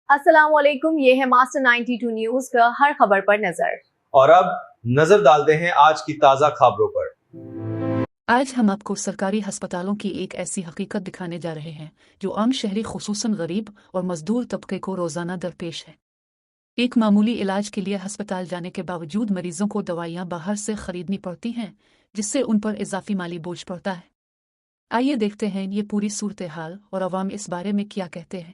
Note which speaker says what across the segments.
Speaker 1: अस्सलामुअलैकुम, ये है मास्टर 92 न्यूज का हर खबर पर नजर।
Speaker 2: और अब नजर डालते हैं आज की ताजा खबरों पर।
Speaker 3: आज हम आपको सरकारी अस्पतालों की एक ऐसी हकीकत दिखाने जा रहे हैं जो आम शहरी खुसूसन गरीब और मजदूर तबके को रोजाना दरपेश है। एक मामूली इलाज के लिए अस्पताल जाने के बावजूद मरीजों को दवाइयां बाहर से खरीदनी पड़ती हैं, जिससे उन पर इजाफी माली बोझ पड़ता है। आइए देखते हैं ये पूरी सूरत हाल और अवाम इस बारे में क्या कहते हैं।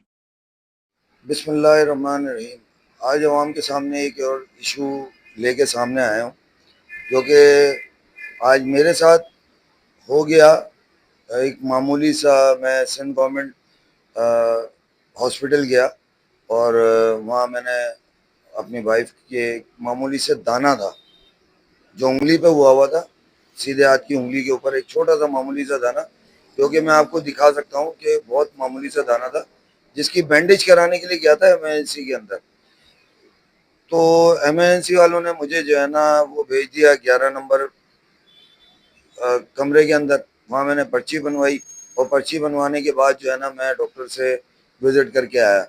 Speaker 4: बिस्मिल्लाहिर्रहमानिर्रहीम। आज अवाम के सामने एक और इशू लेके सामने आया हूँ, जो कि आज मेरे साथ हो गया। एक मामूली सा मैं सिंध गवर्नमेंट हॉस्पिटल गया और वहाँ मैंने अपनी वाइफ के एक मामूली से दाना था जो उंगली पे हुआ था, सीधे हाथ की उंगली के ऊपर एक छोटा सा मामूली सा दाना, जो कि मैं आपको दिखा सकता हूँ कि बहुत मामूली सा दाना था, जिसकी बैंडेज कराने के लिए गया था इमरजेंसी के अंदर। तो इमरजेंसी वालों ने मुझे जो है ना वो भेज दिया 11 नंबर कमरे के अंदर। वहाँ मैंने पर्ची बनवाई और पर्ची बनवाने के बाद जो है ना मैं डॉक्टर से विजिट करके आया।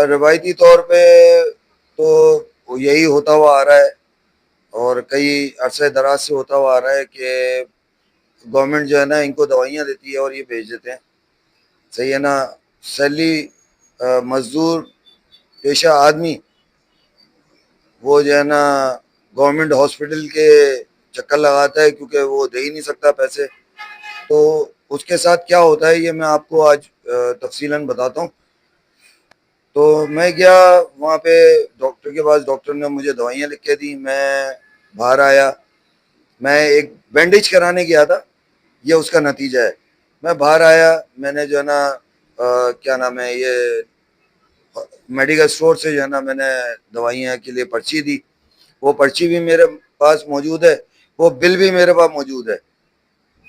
Speaker 4: रवायती तौर पे तो यही होता हुआ आ रहा है और कई अरसे दराज से होता हुआ आ रहा है कि गवर्नमेंट जो है ना इनको दवाइयाँ देती है और ये भेज देते हैं। सही है ना। सैली मजदूर पेशा आदमी वो जो है ना गवर्नमेंट हॉस्पिटल के चक्कर लगाता है, क्योंकि वो दे ही नहीं सकता पैसे। तो उसके साथ क्या होता है ये मैं आपको आज तफसीलन बताता हूँ। तो मैं गया वहाँ पे डॉक्टर के पास, डॉक्टर ने मुझे दवाइयाँ लिख के दी। मैं बाहर आया, मैं एक बैंडेज कराने गया था, ये उसका नतीजा है। मैं बाहर आया, मैंने जो है ना क्या नाम है ये मेडिकल स्टोर से जो है ना मैंने दवाइयाँ के लिए पर्ची दी। वो पर्ची भी मेरे पास मौजूद है, वो बिल भी मेरे पास मौजूद है।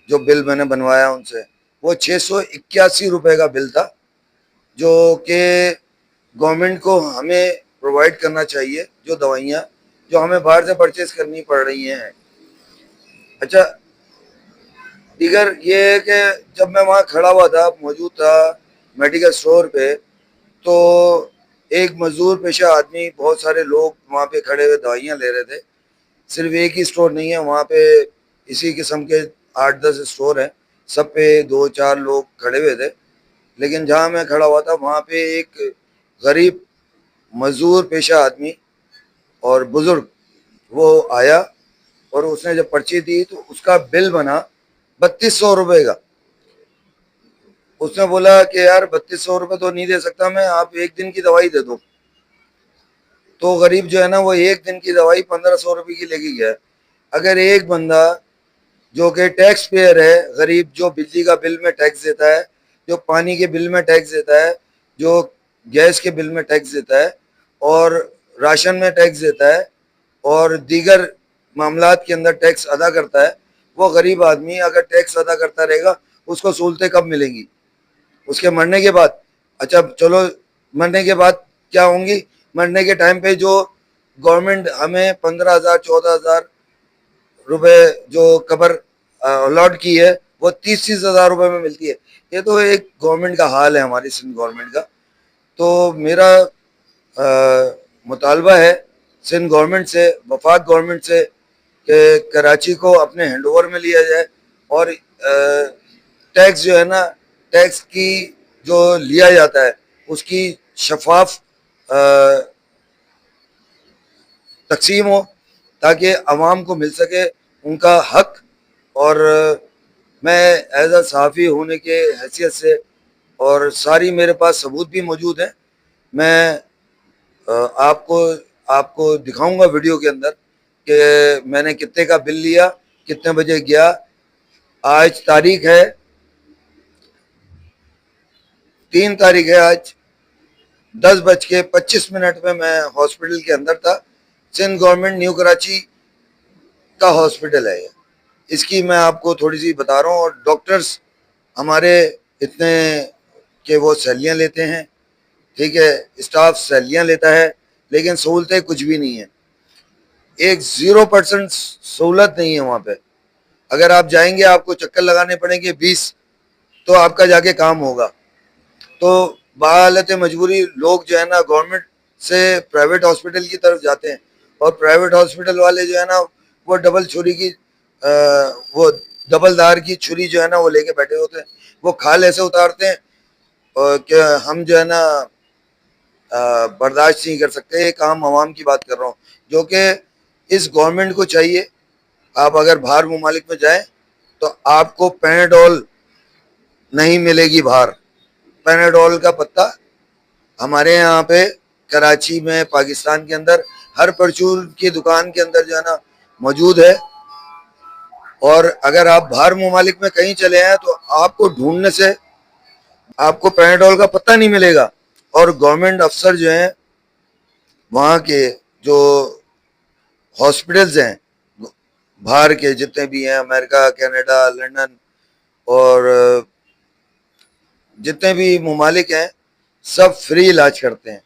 Speaker 4: जो बिल मैंने बनवाया उनसे, वो 681 रुपये का बिल था, जो कि गवर्नमेंट को हमें प्रोवाइड करना चाहिए, जो दवाइयाँ जो हमें बाहर से परचेज करनी पड़ रही हैं। अच्छा, दीगर ये है कि जब मैं वहाँ खड़ा हुआ था, मौजूद था मेडिकल स्टोर पे, तो एक मजदूर पेशा आदमी, बहुत सारे लोग वहाँ पे खड़े हुए दवाइयाँ ले रहे थे। सिर्फ एक ही स्टोर नहीं है वहाँ पे, इसी किस्म के 8-10 स्टोर हैं, सब पे 2-4 लोग खड़े हुए थे। लेकिन जहाँ मैं खड़ा हुआ था वहाँ पे एक गरीब मजदूर पेशा आदमी और बुजुर्ग वो आया और उसने जब पर्ची दी तो उसका बिल बना 3200 रुपये का। उसने बोला कि यार 3200 रुपये तो नहीं दे सकता मैं, आप एक दिन की दवाई दे दो। तो गरीब जो है ना वो एक दिन की दवाई 1500 रुपये की लेके गया। अगर एक बंदा जो कि टैक्स पेयर है, गरीब, जो बिजली का बिल में टैक्स देता है, जो पानी के बिल में टैक्स देता है, जो गैस के बिल में टैक्स देता है और राशन में टैक्स देता है और दीगर मामलात के अंदर टैक्स अदा करता है, वो गरीब आदमी अगर टैक्स अदा करता रहेगा उसको सहूलतें कब मिलेंगी? उसके मरने के बाद। अच्छा चलो, मरने के बाद क्या होंगी? मरने के टाइम पे जो गवर्नमेंट हमें 15,000 14,000 रुपए जो कबर अलॉट की है, वो 30-30 हज़ार रुपए में मिलती है। ये तो एक गवर्नमेंट का हाल है, हमारी सिंध गवर्नमेंट का। तो मेरा मुतालबा है सिंध गवर्नमेंट से, वफाक गवर्नमेंट से, कि कराची को अपने हैंडओवर में लिया जाए और टैक्स जो है ना, टैक्स की जो लिया जाता है उसकी शफाफ तकसीम हो, ताकि आवाम को मिल सके उनका हक। और मैं एज अ सहाफ़ी होने के हैसियत से, और सारी मेरे पास सबूत भी मौजूद हैं, मैं आपको आपको दिखाऊंगा वीडियो के अंदर कि मैंने कितने का बिल लिया, कितने बजे गया। आज तारीख है 3 तारीख है, आज 10:25 में मैं हॉस्पिटल के अंदर था। सिंध गवर्नमेंट न्यू कराची का हॉस्पिटल है ये। इसकी मैं आपको थोड़ी सी बता रहा हूँ। और डॉक्टर्स हमारे इतने कि वो सैलियाँ लेते हैं, ठीक है, स्टाफ सैलियाँ लेता है, लेकिन सहूलतें कुछ भी नहीं है। एक 0% सहूलत नहीं है वहाँ पे। अगर आप जाएंगे आपको चक्कर लगाने पड़ेंगे 20, तो आपका जाके काम होगा। तो बहालत मजबूरी लोग जो है ना गवर्नमेंट से प्राइवेट हॉस्पिटल की तरफ जाते हैं, और प्राइवेट हॉस्पिटल वाले जो है ना वो डबल छुरी की वो डबल धार की छुरी जो है ना वो लेके बैठे होते हैं। वो खाल ऐसे उतारते हैं कि हम जो है ना बर्दाश्त नहीं कर सकते। एक आम आवाम की बात कर रहा हूँ, जो कि इस गवर्नमेंट को चाहिए, आप अगर बाहर मुमालिक में जाएं तो आपको पैनाडोल नहीं मिलेगी बाहर। पैनाडोल का पत्ता हमारे यहाँ पे कराची में, पाकिस्तान के अंदर हर परचून की दुकान के अंदर जो है ना मौजूद है। और अगर आप बाहर मुमालिक में कहीं चले हैं तो आपको ढूंढने से आपको पैनाडोल का पत्ता नहीं मिलेगा। और गवर्नमेंट अफसर जो हैं वहाँ के, जो हॉस्पिटल्स हैं बाहर के जितने भी हैं, अमेरिका, कनाडा, लंदन और जितने भी मुमालिक हैं, सब फ्री इलाज करते हैं।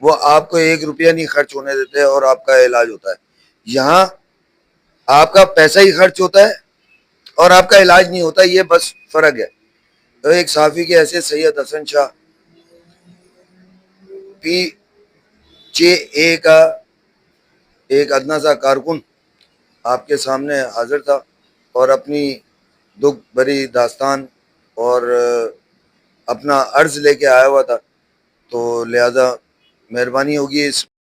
Speaker 4: वो आपको 1 रुपया नहीं खर्च होने देते और आपका इलाज होता है। यहाँ आपका पैसा ही खर्च होता है और आपका इलाज नहीं होता, ये बस फर्क है। तो एक साफी के ऐसे सैयद हसन शाह PJA का एक अदना सा कारकुन आपके सामने हाजिर था और अपनी दुख भरी दास्तान और अपना अर्ज लेके आया हुआ था। तो लिहाजा मेहरबानी होगी इस